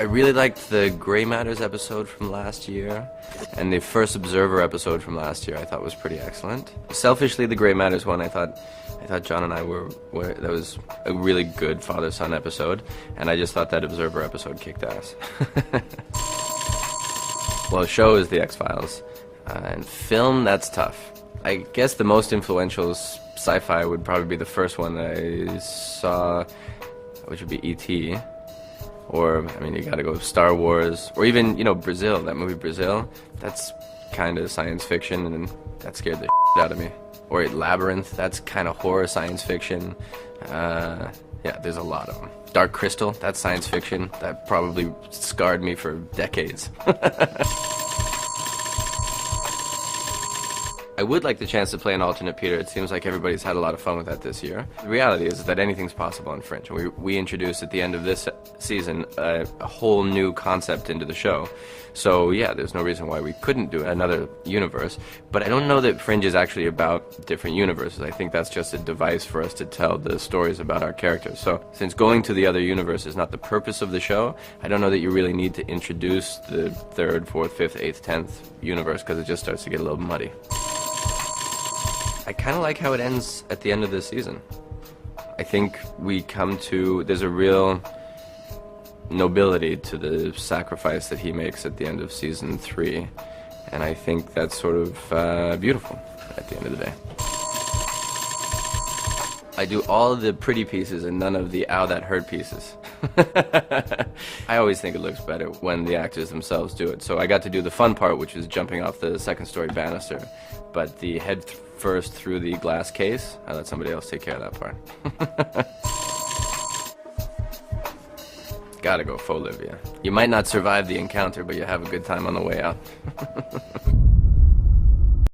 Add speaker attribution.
Speaker 1: I really liked the Grey Matters episode from last year, and the First Observer episode from last year I thought was pretty excellent. Selfishly, the Grey Matters one, I thought John and I were that was a really good father-son episode, and I just thought that Observer episode kicked ass. Well, show is The X-Files, and film, that's tough. I guess the most influential sci-fi would probably be the first one that I saw, which would be E.T., or, I mean, you gotta go Star Wars, or even, you know, Brazil, that movie Brazil, that's kind of science fiction, and that scared the shit out of me. Or Labyrinth, that's kind of horror science fiction. Yeah, there's a lot of them. Dark Crystal, that's science fiction, that probably scarred me for decades. I would like the chance to play an alternate Peter. It seems like everybody's had a lot of fun with that this year. The reality is that anything's possible on Fringe. We introduced at the end of this season a whole new concept into the show. So yeah, there's no reason why we couldn't do another universe. But I don't know that Fringe is actually about different universes. I think that's just a device for us to tell the stories about our characters. So since going to the other universe is not the purpose of the show, I don't know that you really need to introduce the 3rd, 4th, 5th, 8th, 10th universe, because it just starts to get a little muddy. I kind of like how it ends at the end of this season. I think there's a real nobility to the sacrifice that he makes at the end of season 3, and I think that's sort of beautiful at the end of the day. I do all the pretty pieces and none of the ow that hurt pieces. I always think it looks better when the actors themselves do it. So I got to do the fun part, which is jumping off the 2nd story banister, but the head first through the glass case, I let somebody else take care of that part. Gotta go faux Livia. You might not survive the encounter, but you have a good time on the way out.